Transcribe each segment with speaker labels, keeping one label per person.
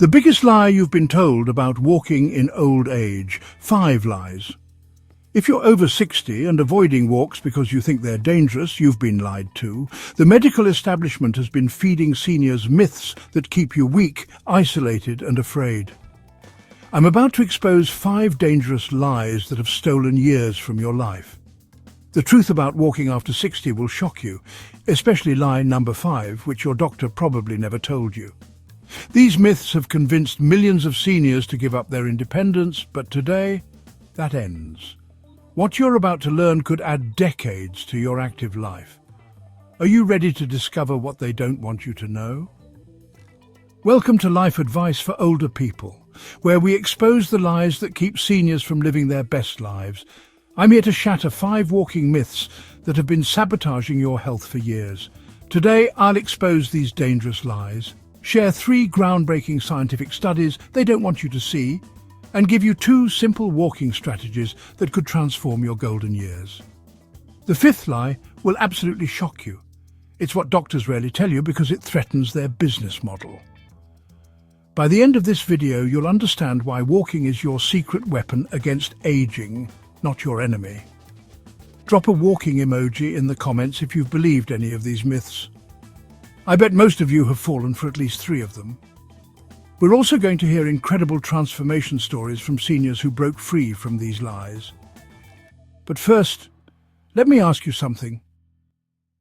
Speaker 1: The biggest lie you've been told about walking in old age. 5 lies. If you're over 60 and avoiding walks because you think they're dangerous, you've been lied to. The medical establishment has been feeding seniors myths that keep you weak, isolated and afraid. I'm about to expose 5 dangerous lies that have stolen years from your life. The truth about walking after 60 will shock you, especially lie number 5, which your doctor probably never told you. These myths have convinced millions of seniors to give up their independence, but today, that ends. What you're about to learn could add decades to your active life. Are you ready to discover what they don't want you to know? Welcome to Life Advice for Older People, where we expose the lies that keep seniors from living their best lives. I'm here to shatter 5 walking myths that have been sabotaging your health for years. Today, I'll expose these dangerous lies, share 3 groundbreaking scientific studies they don't want you to see, and give you 2 simple walking strategies that could transform your golden years. The 5th lie will absolutely shock you. It's what doctors rarely tell you because it threatens their business model. By the end of this video, you'll understand why walking is your secret weapon against aging, not your enemy. Drop a walking emoji in the comments if you've believed any of these myths. I bet most of you have fallen for at least 3 of them. We're also going to hear incredible transformation stories from seniors who broke free from these lies. But first, let me ask you something.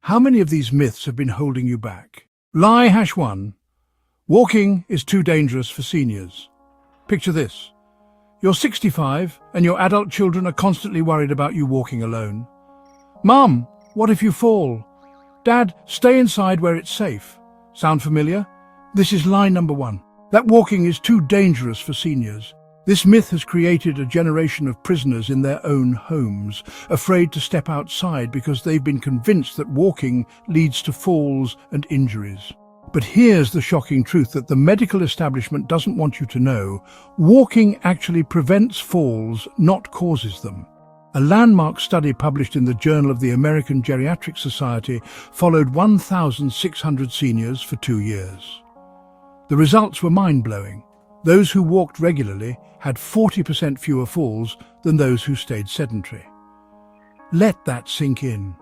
Speaker 1: How many of these myths have been holding you back? Lie #1. Walking is too dangerous for seniors. Picture this. You're 65 and your adult children are constantly worried about you walking alone. Mom, what if you fall? Dad, stay inside where it's safe. Sound familiar? This is lie number 1. That walking is too dangerous for seniors. This myth has created a generation of prisoners in their own homes, afraid to step outside because they've been convinced that walking leads to falls and injuries. But here's the shocking truth that the medical establishment doesn't want you to know. Walking actually prevents falls, not causes them. A landmark study published in the Journal of the American Geriatric Society followed 1,600 seniors for 2 years. The results were mind-blowing. Those who walked regularly had 40% fewer falls than those who stayed sedentary. Let that sink in.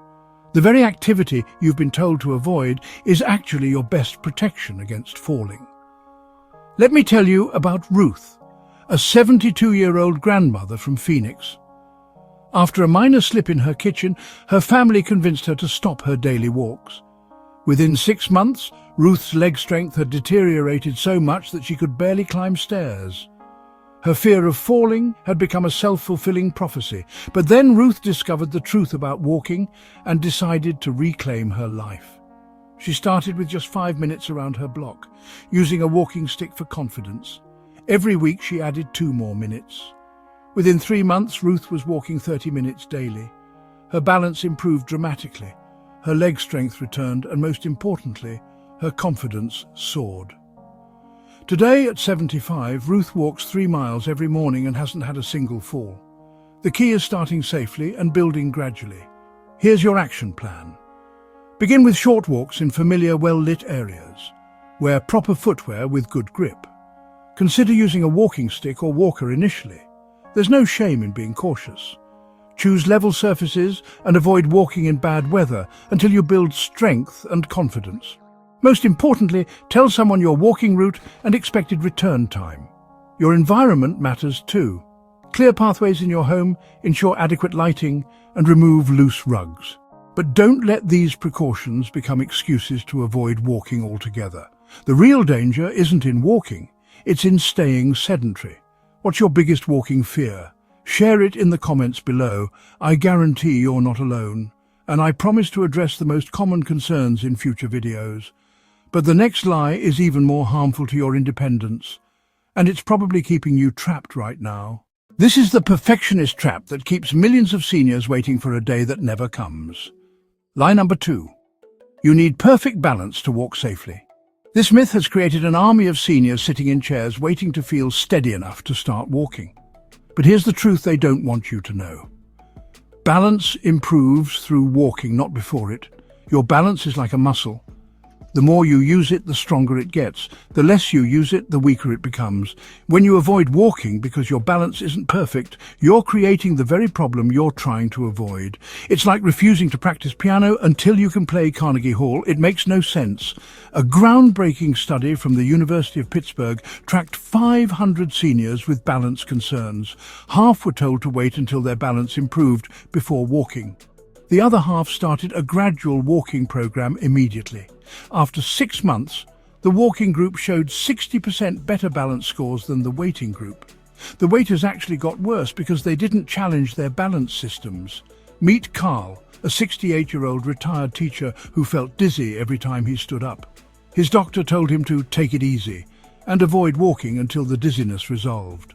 Speaker 1: The very activity you've been told to avoid is actually your best protection against falling. Let me tell you about Ruth, a 72-year-old grandmother from Phoenix. After a minor slip in her kitchen, her family convinced her to stop her daily walks. Within 6 months, Ruth's leg strength had deteriorated so much that she could barely climb stairs. Her fear of falling had become a self-fulfilling prophecy, but then Ruth discovered the truth about walking and decided to reclaim her life. She started with just 5 minutes around her block, using a walking stick for confidence. Every week she added 2 more minutes. Within 3 months, Ruth was walking 30 minutes daily. Her balance improved dramatically, her leg strength returned, and most importantly, her confidence soared. Today, at 75, Ruth walks 3 miles every morning and hasn't had a single fall. The key is starting safely and building gradually. Here's your action plan. Begin with short walks in familiar, well-lit areas. Wear proper footwear with good grip. Consider using a walking stick or walker initially. There's no shame in being cautious. Choose level surfaces and avoid walking in bad weather until you build strength and confidence. Most importantly, tell someone your walking route and expected return time. Your environment matters too. Clear pathways in your home, ensure adequate lighting, and remove loose rugs. But don't let these precautions become excuses to avoid walking altogether. The real danger isn't in walking, it's in staying sedentary. What's your biggest walking fear? Share it in the comments below. I guarantee you're not alone, and I promise to address the most common concerns in future videos. But the next lie is even more harmful to your independence, and it's probably keeping you trapped right now. This is the perfectionist trap that keeps millions of seniors waiting for a day that never comes. Lie number 2. You need perfect balance to walk safely. This myth has created an army of seniors sitting in chairs waiting to feel steady enough to start walking. But here's the truth they don't want you to know. Balance improves through walking, not before it. Your balance is like a muscle. The more you use it, the stronger it gets. The less you use it, the weaker it becomes. When you avoid walking because your balance isn't perfect, you're creating the very problem you're trying to avoid. It's like refusing to practice piano until you can play Carnegie Hall. It makes no sense. A groundbreaking study from the University of Pittsburgh tracked 500 seniors with balance concerns. Half were told to wait until their balance improved before walking. The other half started a gradual walking program immediately. After 6 months, the walking group showed 60% better balance scores than the waiting group. The waiters actually got worse because they didn't challenge their balance systems. Meet Carl, a 68-year-old retired teacher who felt dizzy every time he stood up. His doctor told him to take it easy and avoid walking until the dizziness resolved.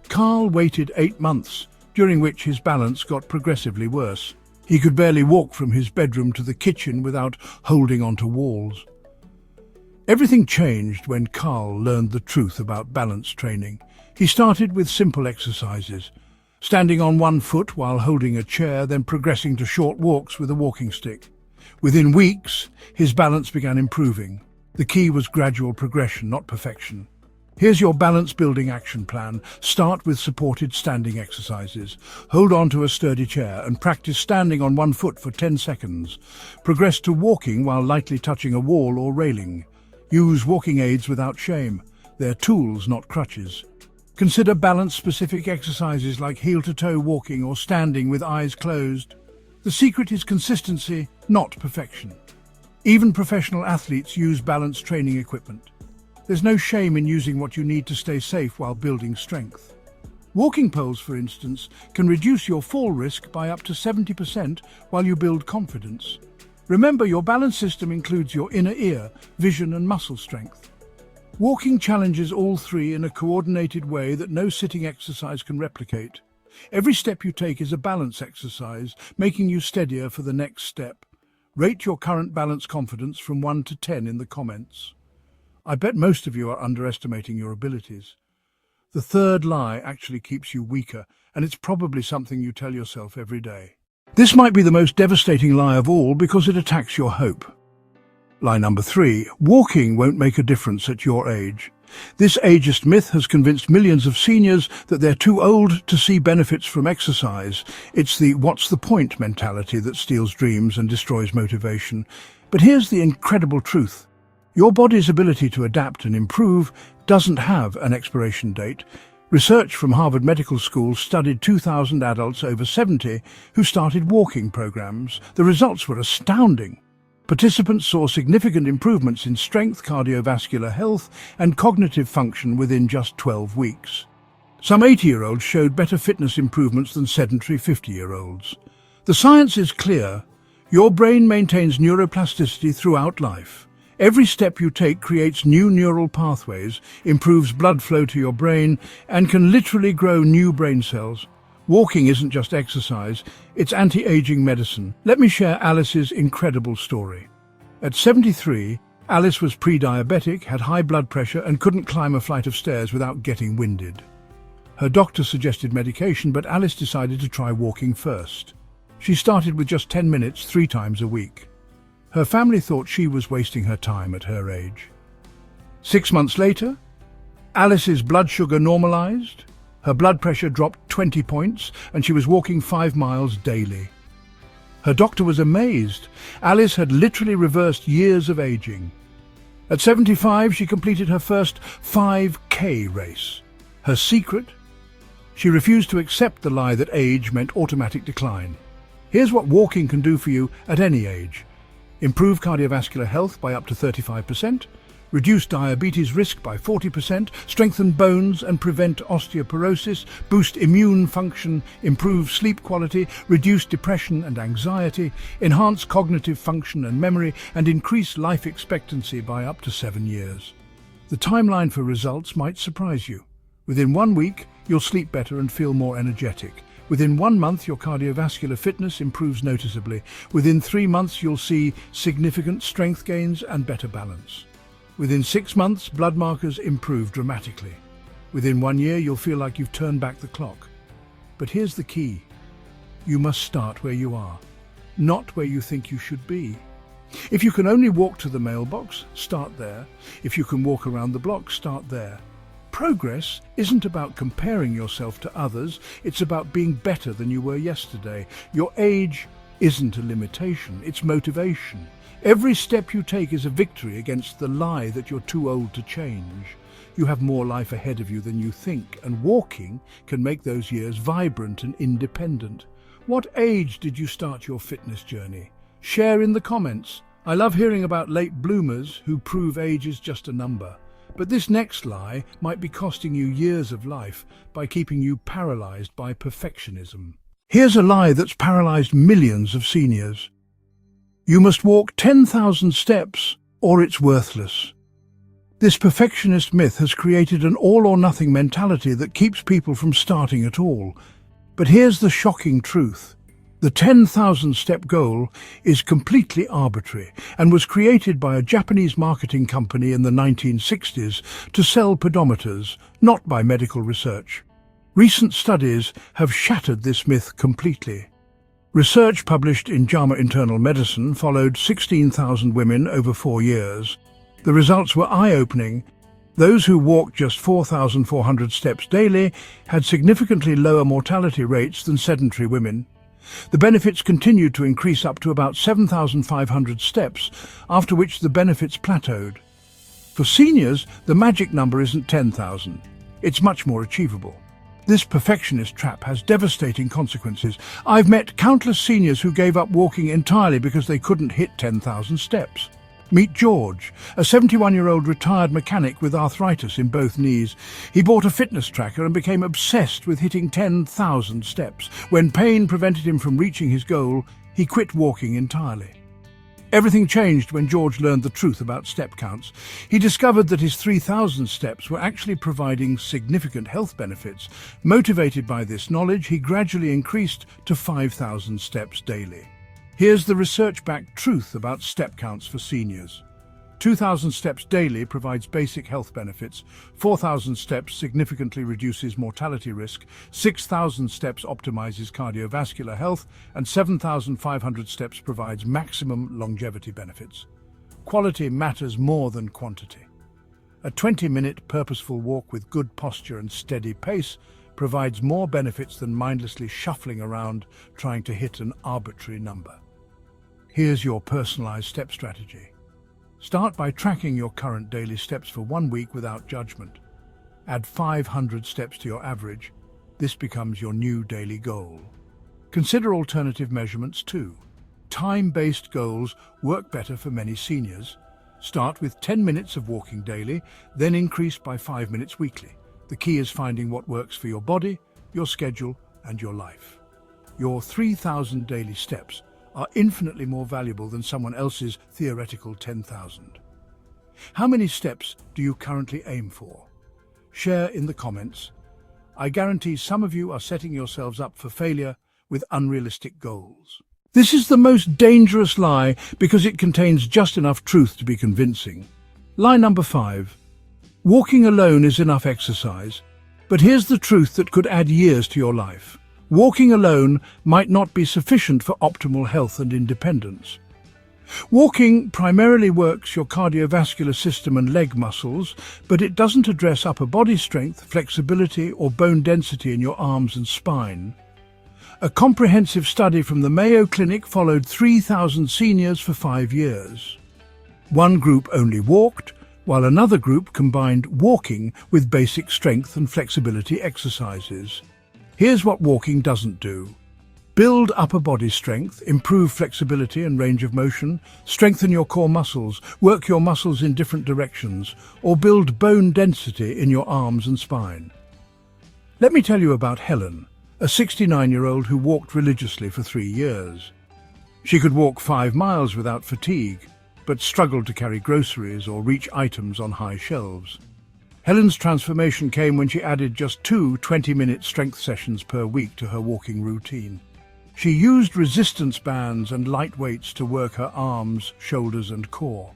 Speaker 1: Carl waited 8 months, during which his balance got progressively worse. He could barely walk from his bedroom to the kitchen without holding onto walls. Everything changed when Carl learned the truth about balance training. He started with simple exercises, standing on one foot while holding a chair, then progressing to short walks with a walking stick. Within weeks, his balance began improving. The key was gradual progression, not perfection. Here's your balance-building action plan. Start with supported standing exercises. Hold on to a sturdy chair and practice standing on one foot for 10 seconds. Progress to walking while lightly touching a wall or railing. Use walking aids without shame. They're tools, not crutches. Consider balance-specific exercises like heel-to-toe walking or standing with eyes closed. The secret is consistency, not perfection. Even professional athletes use balance training equipment. There's no shame in using what you need to stay safe while building strength. Walking poles, for instance, can reduce your fall risk by up to 70% while you build confidence. Remember, your balance system includes your inner ear, vision and muscle strength. Walking challenges all three in a coordinated way that no sitting exercise can replicate. Every step you take is a balance exercise, making you steadier for the next step. Rate your current balance confidence from 1 to 10 in the comments. I bet most of you are underestimating your abilities. The third lie actually keeps you weaker, and it's probably something you tell yourself every day. This might be the most devastating lie of all because it attacks your hope. Lie number 3, walking won't make a difference at your age. This ageist myth has convinced millions of seniors that they're too old to see benefits from exercise. It's the "what's the point" mentality that steals dreams and destroys motivation. But here's the incredible truth. Your body's ability to adapt and improve doesn't have an expiration date. Research from Harvard Medical School studied 2,000 adults over 70 who started walking programs. The results were astounding. Participants saw significant improvements in strength, cardiovascular health, and cognitive function within just 12 weeks. Some 80-year-olds showed better fitness improvements than sedentary 50-year-olds. The science is clear. Your brain maintains neuroplasticity throughout life. Every step you take creates new neural pathways, improves blood flow to your brain, and can literally grow new brain cells. Walking isn't just exercise, it's anti-aging medicine. Let me share Alice's incredible story. At 73, Alice was pre-diabetic, had high blood pressure, and couldn't climb a flight of stairs without getting winded. Her doctor suggested medication, but Alice decided to try walking first. She started with just 10 minutes 3 times a week. Her family thought she was wasting her time at her age. 6 months later, Alice's blood sugar normalized, her blood pressure dropped 20 points, and she was walking 5 miles daily. Her doctor was amazed. Alice had literally reversed years of aging. At 75, she completed her first 5K race. Her secret? She refused to accept the lie that age meant automatic decline. Here's what walking can do for you at any age. Improve cardiovascular health by up to 35%, reduce diabetes risk by 40%, strengthen bones and prevent osteoporosis, boost immune function, improve sleep quality, reduce depression and anxiety, enhance cognitive function and memory, and increase life expectancy by up to 7 years. The timeline for results might surprise you. Within 1 week, you'll sleep better and feel more energetic. Within 1 month, your cardiovascular fitness improves noticeably. Within 3 months, you'll see significant strength gains and better balance. Within 6 months, blood markers improve dramatically. Within 1 year, you'll feel like you've turned back the clock. But here's the key. You must start where you are, not where you think you should be. If you can only walk to the mailbox, start there. If you can walk around the block, start there. Progress isn't about comparing yourself to others, it's about being better than you were yesterday. Your age isn't a limitation, it's motivation. Every step you take is a victory against the lie that you're too old to change. You have more life ahead of you than you think, and walking can make those years vibrant and independent. What age did you start your fitness journey? Share in the comments. I love hearing about late bloomers who prove age is just a number. But this next lie might be costing you years of life by keeping you paralyzed by perfectionism. Here's a lie that's paralyzed millions of seniors. You must walk 10,000 steps or it's worthless. This perfectionist myth has created an all-or-nothing mentality that keeps people from starting at all. But here's the shocking truth. The 10,000 step goal is completely arbitrary and was created by a Japanese marketing company in the 1960s to sell pedometers, not by medical research. Recent studies have shattered this myth completely. Research published in JAMA Internal Medicine followed 16,000 women over 4 years. The results were eye-opening. Those who walked just 4,400 steps daily had significantly lower mortality rates than sedentary women. The benefits continued to increase up to about 7,500 steps, after which the benefits plateaued. For seniors, the magic number isn't 10,000. It's much more achievable. This perfectionist trap has devastating consequences. I've met countless seniors who gave up walking entirely because they couldn't hit 10,000 steps. Meet George, a 71-year-old retired mechanic with arthritis in both knees. He bought a fitness tracker and became obsessed with hitting 10,000 steps. When pain prevented him from reaching his goal, he quit walking entirely. Everything changed when George learned the truth about step counts. He discovered that his 3,000 steps were actually providing significant health benefits. Motivated by this knowledge, he gradually increased to 5,000 steps daily. Here's the research-backed truth about step counts for seniors. 2,000 steps daily provides basic health benefits, 4,000 steps significantly reduces mortality risk, 6,000 steps optimizes cardiovascular health, and 7,500 steps provides maximum longevity benefits. Quality matters more than quantity. A 20-minute purposeful walk with good posture and steady pace provides more benefits than mindlessly shuffling around trying to hit an arbitrary number. Here's your personalized step strategy. Start by tracking your current daily steps for 1 week without judgment. Add 500 steps to your average. This becomes your new daily goal. Consider alternative measurements too. Time-based goals work better for many seniors. Start with 10 minutes of walking daily, then increase by 5 minutes weekly. The key is finding what works for your body, your schedule, and your life. Your 3,000 daily steps are infinitely more valuable than someone else's theoretical 10,000. How many steps do you currently aim for? Share in the comments. I guarantee some of you are setting yourselves up for failure with unrealistic goals. This is the most dangerous lie because it contains just enough truth to be convincing. Lie number 5. Walking alone is enough exercise, but here's the truth that could add years to your life. Walking alone might not be sufficient for optimal health and independence. Walking primarily works your cardiovascular system and leg muscles, but it doesn't address upper body strength, flexibility, or bone density in your arms and spine. A comprehensive study from the Mayo Clinic followed 3,000 seniors for 5 years. One group only walked, while another group combined walking with basic strength and flexibility exercises. Here's what walking doesn't do. Build upper body strength, improve flexibility and range of motion, strengthen your core muscles, work your muscles in different directions, or build bone density in your arms and spine. Let me tell you about Helen, a 69-year-old who walked religiously for 3 years. She could walk 5 miles without fatigue, but struggled to carry groceries or reach items on high shelves. Helen's transformation came when she added just 2 20-minute strength sessions per week to her walking routine. She used resistance bands and light weights to work her arms, shoulders and core.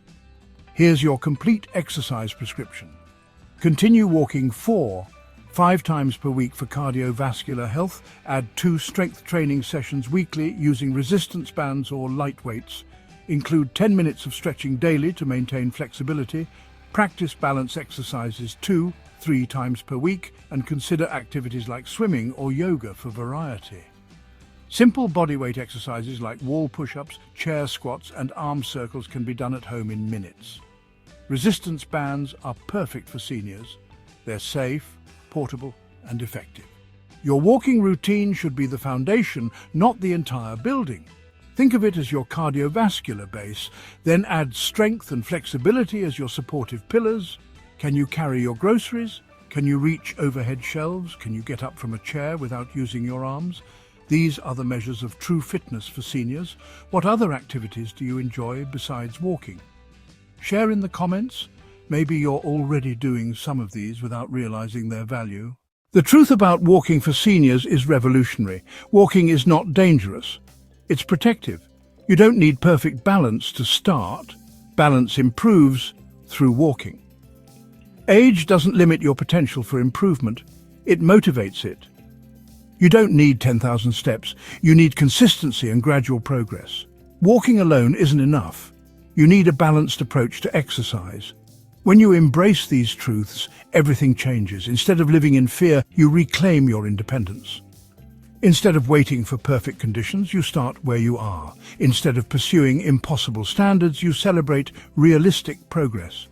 Speaker 1: Here's your complete exercise prescription. Continue walking 5 times per week for cardiovascular health. Add 2 strength training sessions weekly using resistance bands or light weights. Include 10 minutes of stretching daily to maintain flexibility. Practice balance exercises 2-3 times per week, and consider activities like swimming or yoga for variety. Simple bodyweight exercises like wall push-ups, chair squats, and arm circles can be done at home in minutes. Resistance bands are perfect for seniors. They're safe, portable, and effective. Your walking routine should be the foundation, not the entire building. Think of it as your cardiovascular base, then add strength and flexibility as your supportive pillars. Can you carry your groceries? Can you reach overhead shelves? Can you get up from a chair without using your arms? These are the measures of true fitness for seniors. What other activities do you enjoy besides walking? Share in the comments. Maybe you're already doing some of these without realizing their value. The truth about walking for seniors is revolutionary. Walking is not dangerous. It's protective. You don't need perfect balance to start. Balance improves through walking. Age doesn't limit your potential for improvement. It motivates it. You don't need 10,000 steps. You need consistency and gradual progress. Walking alone isn't enough. You need a balanced approach to exercise. When you embrace these truths, everything changes. Instead of living in fear, you reclaim your independence. Instead of waiting for perfect conditions, you start where you are. Instead of pursuing impossible standards, you celebrate realistic progress.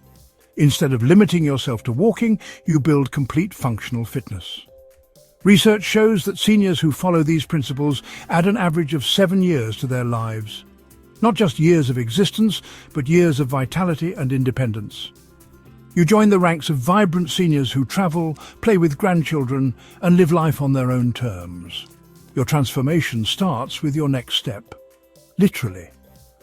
Speaker 1: Instead of limiting yourself to walking, you build complete functional fitness. Research shows that seniors who follow these principles add an average of 7 years to their lives. Not just years of existence, but years of vitality and independence. You join the ranks of vibrant seniors who travel, play with grandchildren, and live life on their own terms. Your transformation starts with your next step. Literally.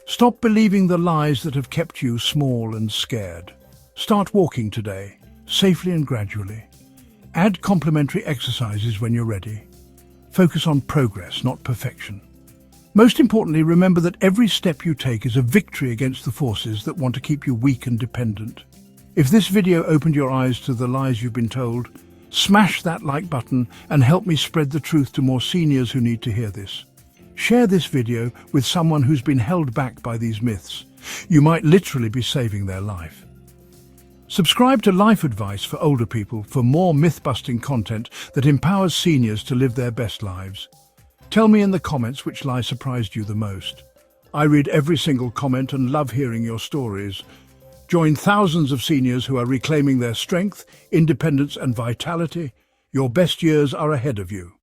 Speaker 1: Stop believing the lies that have kept you small and scared. Start walking today, safely and gradually. Add complementary exercises when you're ready. Focus on progress, not perfection. Most importantly, remember that every step you take is a victory against the forces that want to keep you weak and dependent. If this video opened your eyes to the lies you've been told, smash that like button and help me spread the truth to more seniors who need to hear this. Share this video with someone who's been held back by these myths. You might literally be saving their life. Subscribe to Life Advice for Older People for more myth-busting content that empowers seniors to live their best lives. Tell me in the comments which lie surprised you the most. I read every single comment and love hearing your stories. Join thousands of seniors who are reclaiming their strength, independence and vitality. Your best years are ahead of you.